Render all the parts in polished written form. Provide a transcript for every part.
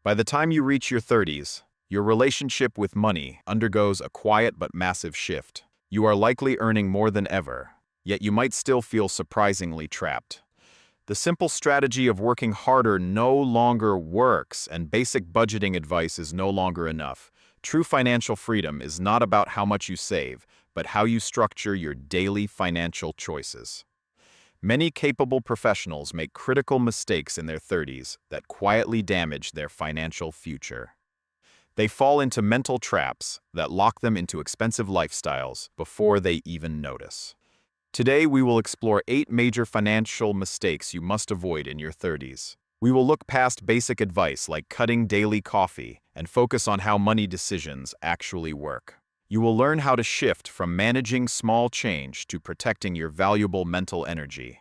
By the time you reach your 30s, your relationship with money undergoes a quiet but massive shift. You are likely earning more than ever, yet you might still feel surprisingly trapped. The simple strategy of working harder no longer works, and basic budgeting advice is no longer enough. True financial freedom is not about how much you save, but how you structure your daily financial choices. Many capable professionals make critical mistakes in their 30s that quietly damage their financial future. They fall into mental traps that lock them into expensive lifestyles before they even notice. Today, we will explore 8 major financial mistakes you must avoid in your 30s. We will look past basic advice like cutting daily coffee and focus on how money decisions actually work. You will learn how to shift from managing small change to protecting your valuable mental energy.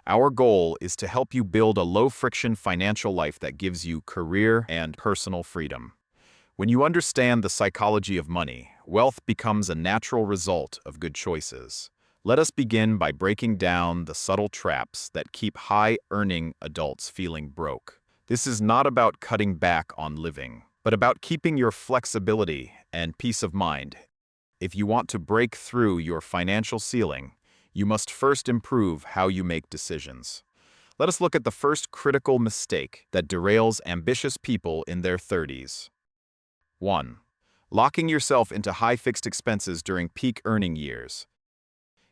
Our goal is to help you build a low-friction financial life that gives you career and personal freedom. When you understand the psychology of money, wealth becomes a natural result of good choices. Let us begin by breaking down the subtle traps that keep high-earning adults feeling broke. This is not about cutting back on living, but about keeping your flexibility and peace of mind. If you want to break through your financial ceiling, you must first improve how you make decisions. Let us look at the first critical mistake that derails ambitious people in their 30s. 1. Locking yourself into high fixed expenses during peak earning years.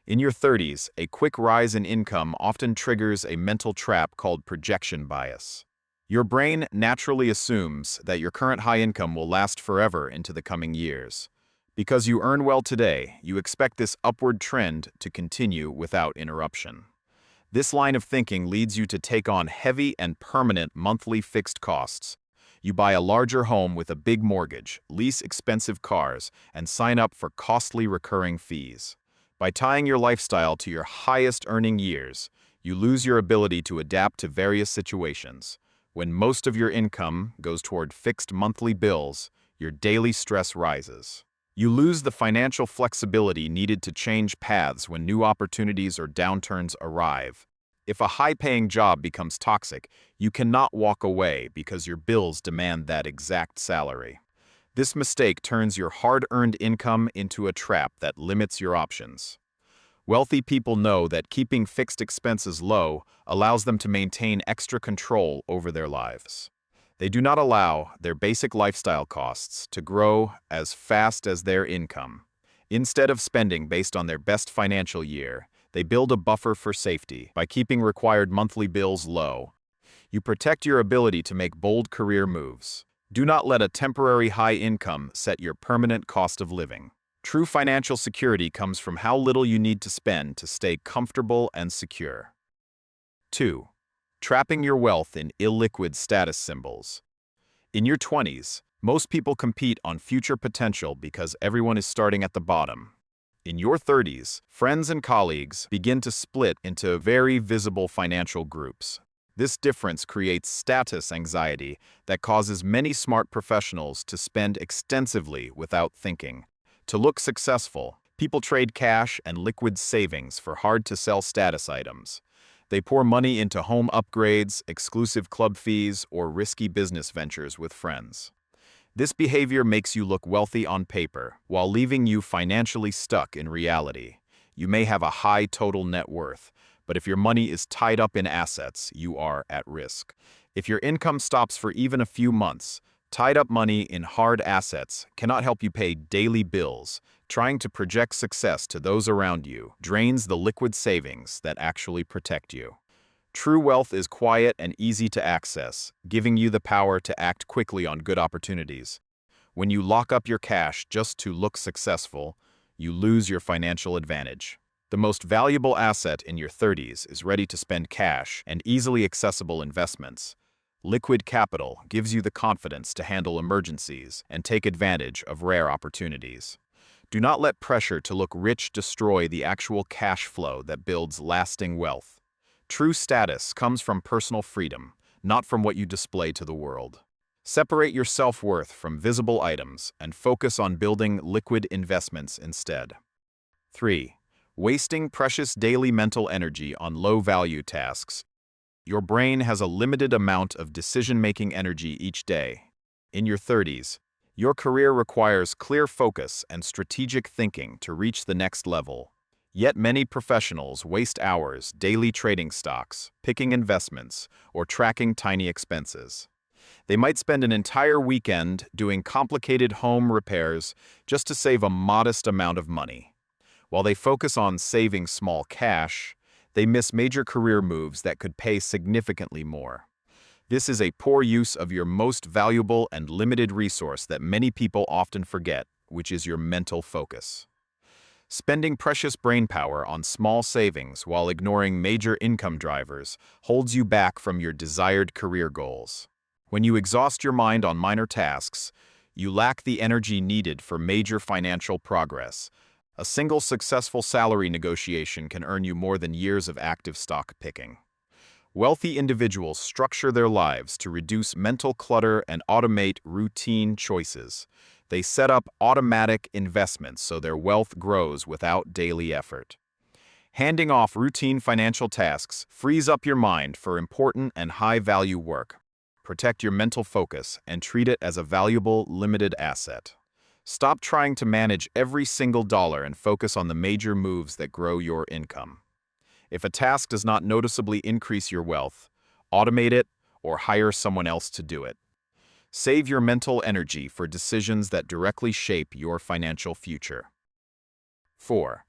In your 30s, a quick rise in income often triggers a mental trap called projection bias. Your brain naturally assumes that your current high income will last forever into the coming years. Because you earn well today, you expect this upward trend to continue without interruption. This line of thinking leads you to take on heavy and permanent monthly fixed costs. You buy a larger home with a big mortgage, lease expensive cars, and sign up for costly recurring fees. By tying your lifestyle to your highest earning years, you lose your ability to adapt to various situations. When most of your income goes toward fixed monthly bills, your daily stress rises. You lose the financial flexibility needed to change paths when new opportunities or downturns arrive. If a high-paying job becomes toxic, you cannot walk away because your bills demand that exact salary. This mistake turns your hard-earned income into a trap that limits your options. Wealthy people know that keeping fixed expenses low allows them to maintain extra control over their lives. They do not allow their basic lifestyle costs to grow as fast as their income. Instead of spending based on their best financial year, they build a buffer for safety by keeping required monthly bills low. You protect your ability to make bold career moves. Do not let a temporary high income set your permanent cost of living. True financial security comes from how little you need to spend to stay comfortable and secure. 2. Trapping your wealth in illiquid status symbols. In your 20s, most people compete on future potential because everyone is starting at the bottom. In your 30s, friends and colleagues begin to split into very visible financial groups. This difference creates status anxiety that causes many smart professionals to spend extensively without thinking. To look successful, people trade cash and liquid savings for hard-to-sell status items. They pour money into home upgrades, exclusive club fees, or risky business ventures with friends. This behavior makes you look wealthy on paper, while leaving you financially stuck in reality. You may have a high total net worth, but if your money is tied up in assets, you are at risk. If your income stops for even a few months, tied up money in hard assets cannot help you pay daily bills. Trying to project success to those around you drains the liquid savings that actually protect you. True wealth is quiet and easy to access, giving you the power to act quickly on good opportunities. When you lock up your cash just to look successful, you lose your financial advantage. The most valuable asset in your 30s is ready to spend cash and easily accessible investments. Liquid capital gives you the confidence to handle emergencies and take advantage of rare opportunities. Do not let pressure to look rich destroy the actual cash flow that builds lasting wealth. True status comes from personal freedom, not from what you display to the world. Separate your self-worth from visible items and focus on building liquid investments instead. 3. Wasting precious daily mental energy on low-value tasks. Your brain has a limited amount of decision-making energy each day. In your 30s, your career requires clear focus and strategic thinking to reach the next level. Yet many professionals waste hours daily trading stocks, picking investments, or tracking tiny expenses. They might spend an entire weekend doing complicated home repairs just to save a modest amount of money. While they focus on saving small cash, they miss major career moves that could pay significantly more. This is a poor use of your most valuable and limited resource that many people often forget, which is your mental focus. Spending precious brainpower on small savings while ignoring major income drivers holds you back from your desired career goals. When you exhaust your mind on minor tasks, you lack the energy needed for major financial progress. A single successful salary negotiation can earn you more than years of active stock picking. Wealthy individuals structure their lives to reduce mental clutter and automate routine choices. They set up automatic investments so their wealth grows without daily effort. Handing off routine financial tasks frees up your mind for important and high-value work. Protect your mental focus and treat it as a valuable, limited asset. Stop trying to manage every single dollar and focus on the major moves that grow your income. If a task does not noticeably increase your wealth, automate it or hire someone else to do it. Save your mental energy for decisions that directly shape your financial future. 4.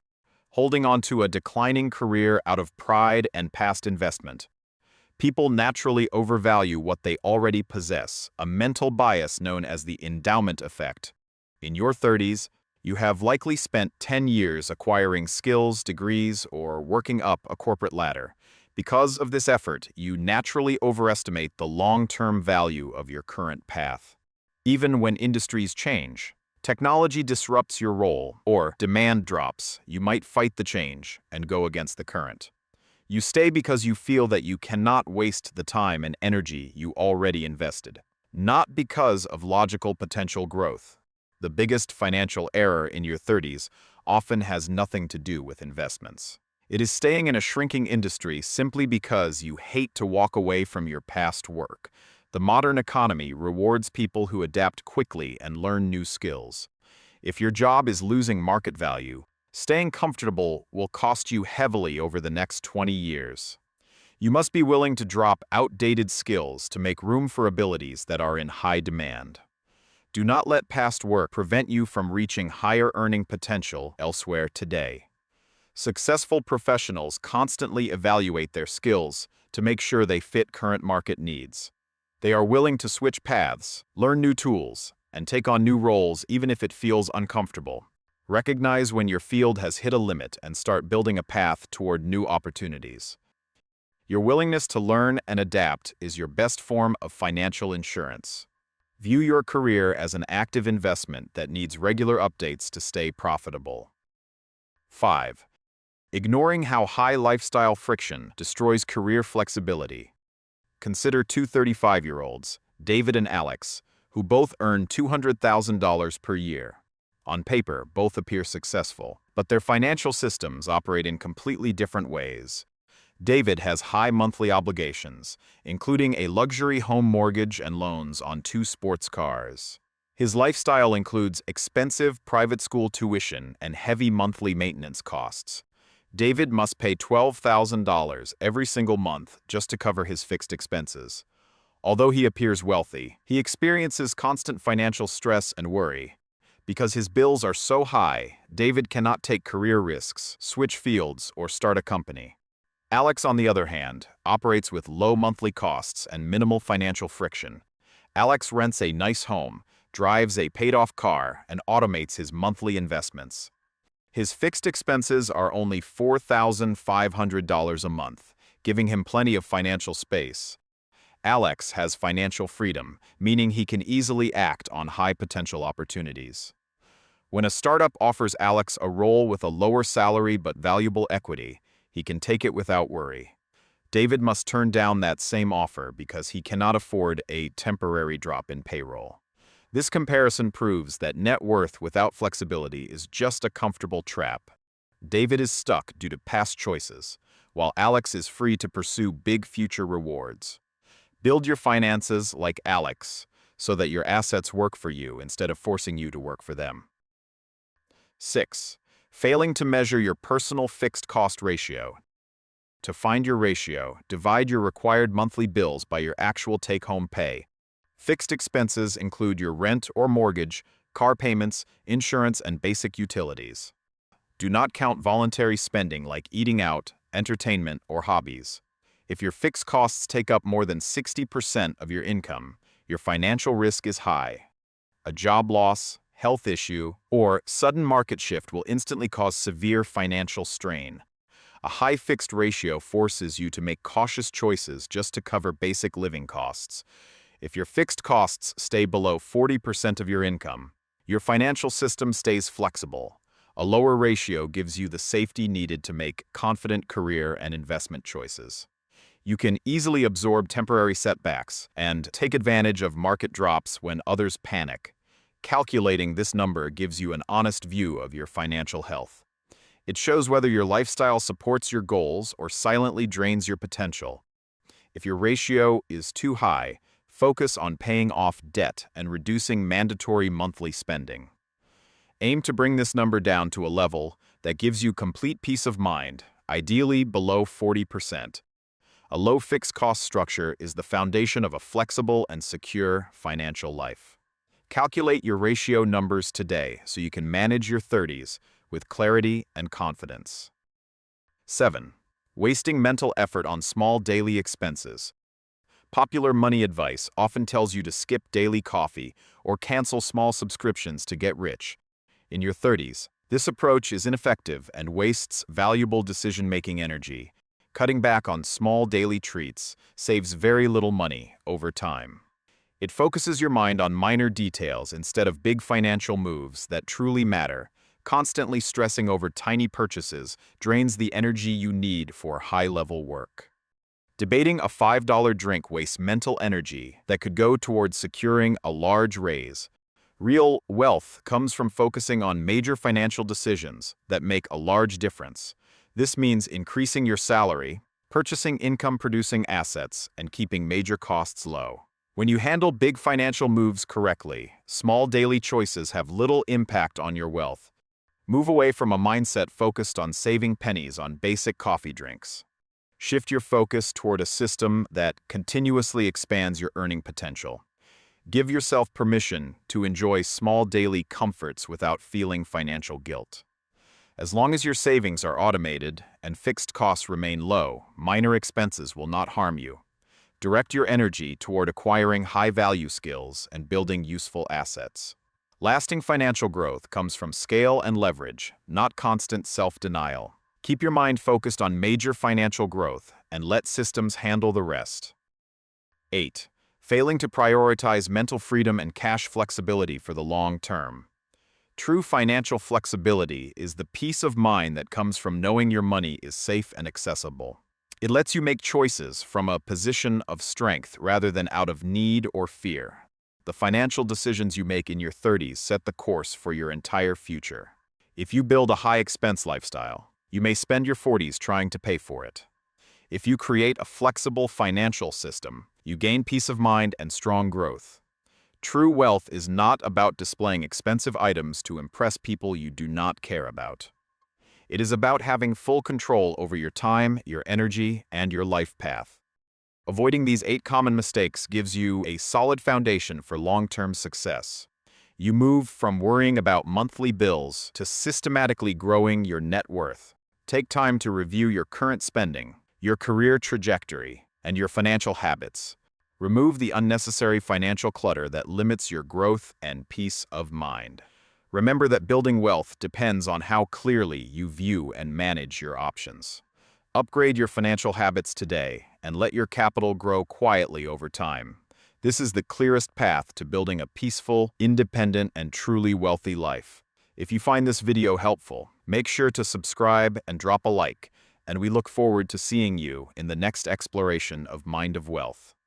Holding on to a declining career out of pride and past investment. People naturally overvalue what they already possess, a mental bias known as the endowment effect. In your 30s, you have likely spent 10 years acquiring skills, degrees, or working up a corporate ladder. Because of this effort, you naturally overestimate the long-term value of your current path. Even when industries change, technology disrupts your role, or demand drops, you might fight the change and go against the current. You stay because you feel that you cannot waste the time and energy you already invested, not because of logical potential growth. The biggest financial error in your 30s often has nothing to do with investments. It is staying in a shrinking industry simply because you hate to walk away from your past work. The modern economy rewards people who adapt quickly and learn new skills. If your job is losing market value, staying comfortable will cost you heavily over the next 20 years. You must be willing to drop outdated skills to make room for abilities that are in high demand. Do not let past work prevent you from reaching higher earning potential elsewhere today. Successful professionals constantly evaluate their skills to make sure they fit current market needs. They are willing to switch paths, learn new tools, and take on new roles even if it feels uncomfortable. Recognize when your field has hit a limit and start building a path toward new opportunities. Your willingness to learn and adapt is your best form of financial insurance. View your career as an active investment that needs regular updates to stay profitable. 5. Ignoring how high lifestyle friction destroys career flexibility. Consider two 35-year-olds, David and Alex, who both earn $200,000 per year. On paper, both appear successful, but their financial systems operate in completely different ways. David has high monthly obligations, including a luxury home mortgage and loans on 2 sports cars. His lifestyle includes expensive private school tuition and heavy monthly maintenance costs. David must pay $12,000 every single month just to cover his fixed expenses. Although he appears wealthy, he experiences constant financial stress and worry. Because his bills are so high, David cannot take career risks, switch fields, or start a company. Alex, on the other hand, operates with low monthly costs and minimal financial friction. Alex rents a nice home, drives a paid-off car, and automates his monthly investments. His fixed expenses are only $4,500 a month, giving him plenty of financial space. Alex has financial freedom, meaning he can easily act on high-potential opportunities. When a startup offers Alex a role with a lower salary but valuable equity, he can take it without worry. David must turn down that same offer because he cannot afford a temporary drop in payroll. This comparison proves that net worth without flexibility is just a comfortable trap. David is stuck due to past choices, while Alex is free to pursue big future rewards. Build your finances like Alex. so that your assets work for you instead of forcing you to work for them. 6. Failing to measure your personal fixed cost ratio. To find your ratio, divide your required monthly bills by your actual take-home pay. Fixed expenses include your rent or mortgage, car payments, insurance, and basic utilities. Do not count voluntary spending like eating out, entertainment, or hobbies. If your fixed costs take up more than 60% of your income, your financial risk is high. A job loss, health issue, or sudden market shift will instantly cause severe financial strain. A high fixed ratio forces you to make cautious choices just to cover basic living costs. If your fixed costs stay below 40% of your income, your financial system stays flexible. A lower ratio gives you the safety needed to make confident career and investment choices. You can easily absorb temporary setbacks and take advantage of market drops when others panic. Calculating this number gives you an honest view of your financial health. It shows whether your lifestyle supports your goals or silently drains your potential. If your ratio is too high, focus on paying off debt and reducing mandatory monthly spending. Aim to bring this number down to a level that gives you complete peace of mind, ideally below 40%. A low fixed cost structure is the foundation of a flexible and secure financial life. Calculate your ratio numbers today so you can manage your 30s with clarity and confidence. 7. Wasting mental effort on small daily expenses. Popular money advice often tells you to skip daily coffee or cancel small subscriptions to get rich. In your 30s, this approach is ineffective and wastes valuable decision-making energy. Cutting back on small daily treats saves very little money over time. It focuses your mind on minor details instead of big financial moves that truly matter. Constantly stressing over tiny purchases drains the energy you need for high-level work. Debating a $5 drink wastes mental energy that could go towards securing a large raise. Real wealth comes from focusing on major financial decisions that make a large difference. This means increasing your salary, purchasing income-producing assets, and keeping major costs low. When you handle big financial moves correctly, small daily choices have little impact on your wealth. Move away from a mindset focused on saving pennies on basic coffee drinks. Shift your focus toward a system that continuously expands your earning potential. Give yourself permission to enjoy small daily comforts without feeling financial guilt. As long as your savings are automated and fixed costs remain low, minor expenses will not harm you. Direct your energy toward acquiring high-value skills and building useful assets. Lasting financial growth comes from scale and leverage, not constant self-denial. Keep your mind focused on major financial growth and let systems handle the rest. 8. Failing to prioritize mental freedom and cash flexibility for the long term. True financial flexibility is the peace of mind that comes from knowing your money is safe and accessible. It lets you make choices from a position of strength rather than out of need or fear. The financial decisions you make in your 30s set the course for your entire future. If you build a high-expense lifestyle, you may spend your 40s trying to pay for it. If you create a flexible financial system, you gain peace of mind and strong growth. True wealth is not about displaying expensive items to impress people you do not care about. It is about having full control over your time, your energy, and your life path. Avoiding these 8 common mistakes gives you a solid foundation for long-term success. You move from worrying about monthly bills to systematically growing your net worth. Take time to review your current spending, your career trajectory, and your financial habits. Remove the unnecessary financial clutter that limits your growth and peace of mind. Remember that building wealth depends on how clearly you view and manage your options. Upgrade your financial habits today and let your capital grow quietly over time. This is the clearest path to building a peaceful, independent, and truly wealthy life. If you find this video helpful, make sure to subscribe and drop a like, and we look forward to seeing you in the next exploration of Mind of Wealth.